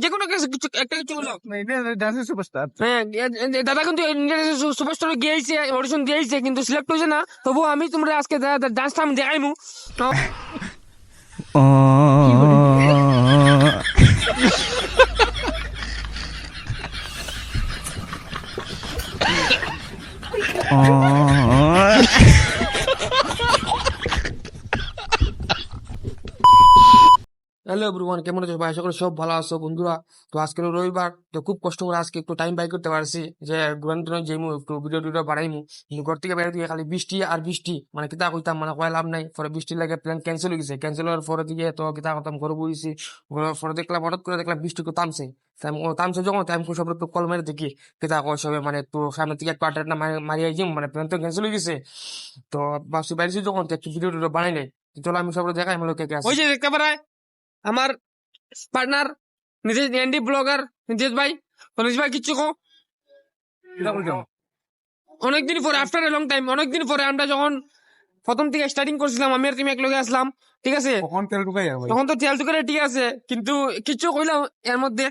যে কোনো কিছু একটা কিছু হলো ডান্সের সুপারস্টার। হ্যাঁ দাদা কিন্তু সুপারস্টার গিয়েছে অডিশন দিয়েছে কিন্তু সিলেক্ট হয়েছে না। তবু আমি তোমরা আজকে ডান্সটা আমি দেখাইমু। হ্যালো এভরিওয়ান, কেমন আছো ভাই? আশা করি সব ভালো আছো বন্ধুরা। তো আজকে রবিবার, তো খুব কষ্ট করে আজকে একটু টাইম বাই করতে পারছি যে ঘুরান যাইমু, একটু ভিডিও টিডিও বাড়াইমু। কিন্তু ঘর থেকে বের দিকে খালি বৃষ্টি আর বৃষ্টি, মানে কিতা কইতাম, মানে কয় লাভ নাই। পরে বৃষ্টি লাগে প্ল্যান ক্যান্সেল হয়ে গেছে। ক্যান্সেল হওয়ার পরে দিকে তো কিতা করতাম, ঘরে বইছি। পরে দেখলাম, হঠাৎ করে দেখলাম বৃষ্টি তো থামছে। থামছে যখন টাইম সব একটু কল মেরে দেখি কিতা কয় সবে, মানে একটু সামনে থেকে একটু আড্ডা মারিয়ে যাই, মানে প্ল্যান তো ক্যান্সেল হয়ে গেছে। তো ভাবছি বাইরেছি যখন, তো একটু ভিডিও টিডিও বানাই নাই। চলো আমি সব দেখাই আমার লোকে ওই যে দেখতে পারায় আমার পার্টনার নিজের এন্ডি ব্লগার নিজেশ ভাই। তো নিজেশ ভাই কিচ্ছু কো। অনেকদিন পরে, আফটার এ লং টাইম, অনেকদিন পরে আমরা যখন প্রথম থেকে স্টার্টিং করছিলাম, আমি আর তুমি এক লগে আসলাম, ঠিক আছে? তখন তেল ঢুকাই আর ভাই তখন তো তেল টুকারে ঠিক আছে, কিন্তু কিচ্ছু কইলাম এর মধ্যে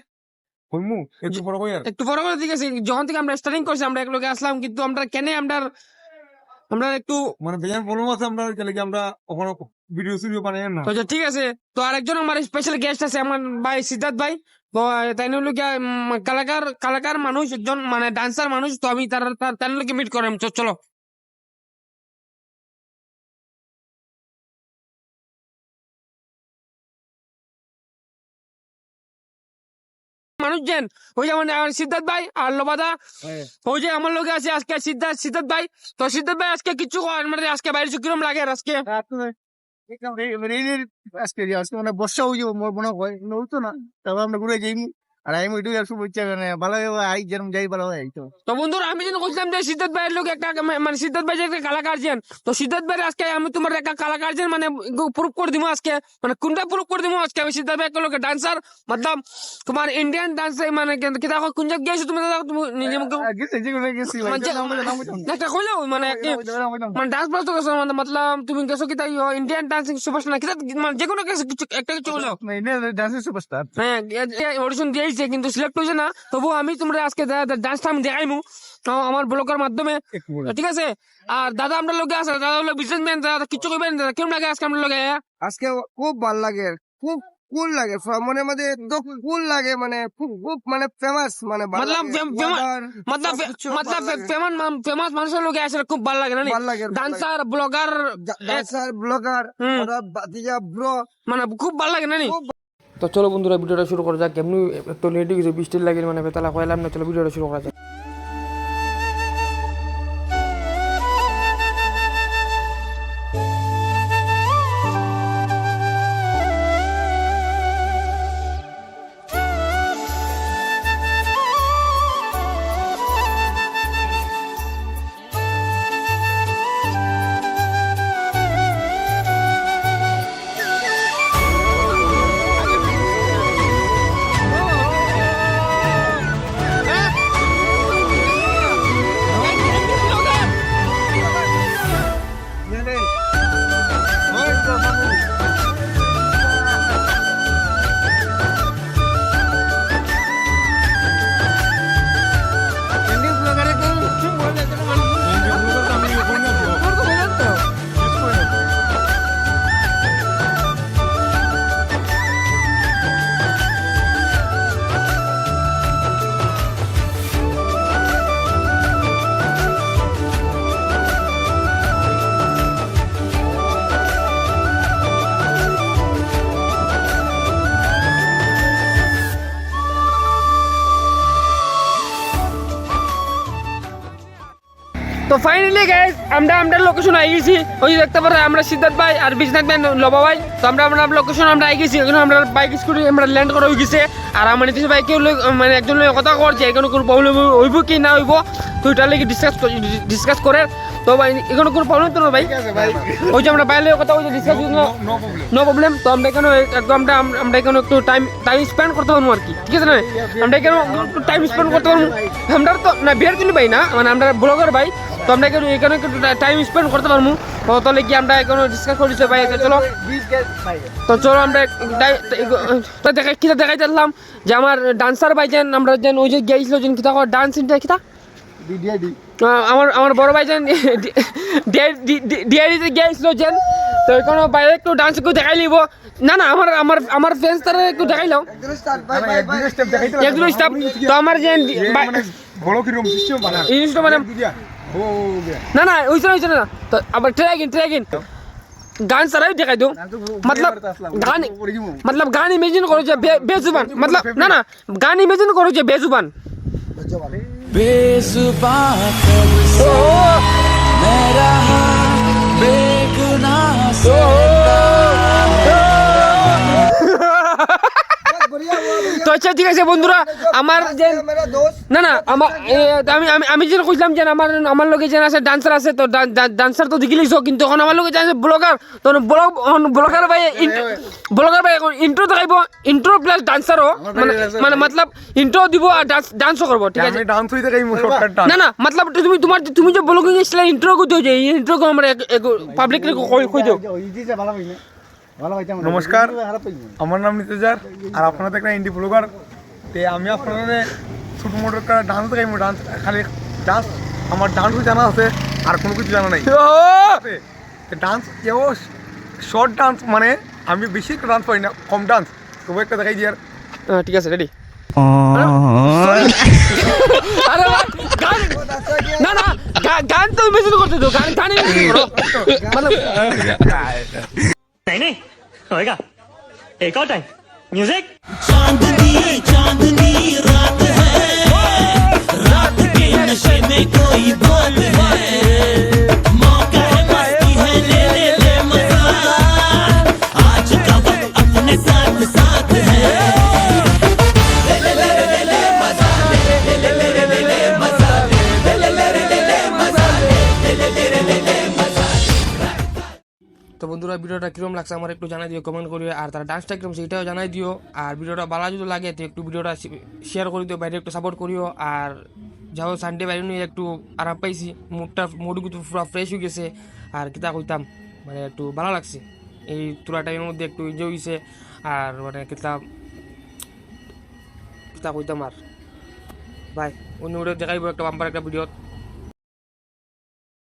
কইমু একটু বড় কই আর একটু বড় করে, ঠিক আছে? যখন থেকে আমরা স্টার্টিং করছি আমরা এক লগে আসলাম, কিন্তু আমরা কেন আমরা একটু মানে বেজান প্রবলেম আছে আমরা কি আমরা ওখানে ভিডিও সিডিও বানাই না। তো ঠিক আছে। তো আরেকজন আমার স্পেশাল গেস্ট আছে, আমার ভাই সিদ্ধার্থ ভাই। তো তাই হলো গিয়া কালাকার মানুষ, একজন মানে ডান্সার মানুষ। তো আমি তার লোকে মিট করাম। চলো মানুষ যেন ওই যে আমার সিদ্ধার্থ ভাই আর লোবাদা, ওই যে আমার লোকে আছে আজকে সিদ্ধার্থ ভাই। তো সিদ্ধার্থ ভাই আজকে কিছু মানে আজকে বাইরে কিরম লাগে আজকে? আজকে মানে বর্ষা হয়ে যাবো মোর মনে হয় নৌতো না, তারপর আমরা ঘুরে যাই। আর আমি ওইটুকু শুভেচ্ছা মানে ভালো আই যেরকম যাই ভালো হয়। তো বন্ধুরা, আমি যেন বলছিলাম যে সিদ্ধার্থ ভাইয়ের লোক একটা, মানে সিদ্ধার্থ ভাই যে একটা কালাকার যেন, তো সিদ্ধার্থ ভাই আজকে আমি তোমার একটা কালাকার যেন মানে প্রুফ করে দিব আজকে, মানে কোনটা প্রুফ করে দিব আজকে। আমি সিদ্ধার্থ ভাই একটা লোক ডান্সার, মতলব তোমার ইন্ডিয়ান ডান্স, মানে কিতা কোন জায়গায় গেছো তুমি দাদা? তুমি নিজে মুখে একটা কইলো মানে মানে ডান্স বাজ তো গেছো, মানে মতলব তুমি গেছো কিতা ইন্ডিয়ান ডান্সিং সুপারস্টার কিতা, মানে যে কোনো কিছু একটা কিছু হলো ডান্সের সুপারস্টার। হ্যাঁ অডিশন দিয়েছে কিন্তু সিলেক্ট হয়েছে না। তবু আমি তোমরা আজকে ডান্সটা আমি দেখাইমু আমার ব্লগের মাধ্যমে, ঠিক আছে? আর দাদা আমরা লোকে আছে, দাদা হলো বিজনেসম্যান, দাদা কিছু কইবেন? দাদা কেমন লাগে আজকে আমরা লোকে? আজকে খুব ভাল লাগে, খুব কুল লাগে, মনের মধ্যে একদম কুল লাগে, মানে খুব মানে ফেমাস, মানে ভালো লাগে। ফেমাস মানুষের লোকে আসলে খুব ভালো লাগে না? ভাল লাগে ডান্সার ব্লগার বাতিজা ব্রো, মানে খুব ভালো লাগে না? তো চলো বন্ধুরা ভিডিওটা শুরু করা যাক। কেমনি একটু লেট হয়ে গেছে, বৃষ্টির লাগে মানে বেতালা কইলাম না। চলো ভিডিওটা শুরু করা যাক। তো ফাইনালি গাইস আমরা লোকেশন আই গেছি। ওই দেখতে পারো আমরা সিদ্ধার্থ ভাই আর বিজনেসম্যান লোবা ভাই। তো আমরা লোকেশন আমরা আই গেছি। এখন আমরা বাইক স্কুটি আমরা ল্যান্ড করা হয়ে গেছে। আর আমার নিতেছে ভাই কেউ মানে একজন কথা করছে, এখানে কোনো প্রবলেম হইব কি না হইব, তো ওইটার লাগে ডিসকাস করে। তো ভাই এখানে কোনো প্রবলেম তো না ভাই? ওই যে আমরা বাইরে কথা ওই যে ডিসকাস, নো প্রবলেম। তো আমরা এখানে একদম আমরা এখানে একটু টাইম স্পেন্ড করতে পারবো আর কি, ঠিক আছে না? আমরা এখানে একটু টাইম স্পেন্ড করতে পারবো। আমরা তো না বিয়ার কিনি ভাই না, মানে আমরা ব্লগার ভাই। তো তো আমরা এখানে একটু টাইম স্পেন্ড করতে পারবো। তো তাহলে কি আমরা এখানে ডিসকাস করেছি ভাই, চলো তো চলো আমরা কিতা দেখাই দিলাম যে আমার ডান্সার ভাই যেন আমরা যেন ওই যে গিয়েছিল যেন কিতা ডান্স ইন্ডিয়া কিতা আমার বড় ভাই যেন ডিআইডিতে গিয়েছিল যেন, তো এখানে বাইরে একটু ডান্স একটু দেখাই লিব। না না আমার আমার আমার ফ্রেন্ডস তারা একটু দেখাইলাম একদম স্টাফ। তো আমার যে না না ওইসব না, তো আবার ট্রেগিন গান সারাই দেখাই দো, मतलब गान इमेजिन करो जो बेजुबान, मतलब ना ना गान इमेजिन करो जो बेजुबान बेजुबान मेरा बेगुनाह তো আচ্ছা ঠিক আছে বন্ধুরা, আমার যে না না আমি যেন কইলাম যে আমার লগে যে আছে ডান্সার আছে, তো ডান্সার তো দেখি লিখছো, কিন্তু এখন আমার লগে যে আছে ব্লগার, তো ব্লগার ভাই ইন্ট্রো দেখাইব, ইন্ট্রো প্লাস ডান্সারও মানে মতলব ইন্ট্রো দিব আর ডান্সও করব, ঠিক আছে? না না মতলব তুমি যে ব্লগিং এর ইন্ট্রো কো দিও, যে ইন্ট্রো কো আমরা পাবলিক কই দিও। নমস্কার, আমার নাম নিতেজার আর আপনারা একটা ইন্ডি ব্লগার। তে আমি আপনাদের ছোট মোটো একটা ডান্স দেখাইবো, ডান্স খালি ডান্স আমার ডান্সও জানা আছে আর কোনো কিছু জানা নাই। ডান্স এও শর্ট ডান্স, মানে আমি বেশি একটা ডান্স পাই না, কম ডান্স, তবু একটা দেখাই দিই। আর ঠিক আছে রেডি। আরে গান না না গান তো ইমেজিন করতে দো, গান ইমেজিন করো मतलब नहीं होएगा। एक और टाइम म्यूजिक। चांदनी चांदनी रात है, रात के नशे में कोई बात है, मौका है मस्ती है, ले ले ले मजा, आज का वक्त अपने साथ साथ है, ले ले ले ले ले मजा, ले ले ले ले ले ले मजा, ले ले ले ले ले मजा, ले ले ले ले ले मजा। তো বন্ধুরা ভিডিওটা কিরকম লাগছে আমার একটু জানাই দিও কমেন্ট করিও, আর তারা ডান্সটা কিরকম সেটাও জানাই দিও, আর ভিডিওটা ভালো যদি লাগে তো একটু ভিডিওটা শেয়ার করে দিও, বাইরে একটু সাপোর্ট করিও। আর যাও সানডে বাইরে নিয়ে একটু আরাম পাইছি, মুড কিন্তু পুরো ফ্রেশ হয়ে গেছে, আর কিতা কইতাম মানে একটু ভালো লাগছে এই তোলা টাইমের মধ্যে, একটু এনজয় হয়েছে। আর মানে কিতা কইতাম আর ভাই অন্য ভিডিও দেখাইবো একটা বাম্পার একটা ভিডিও।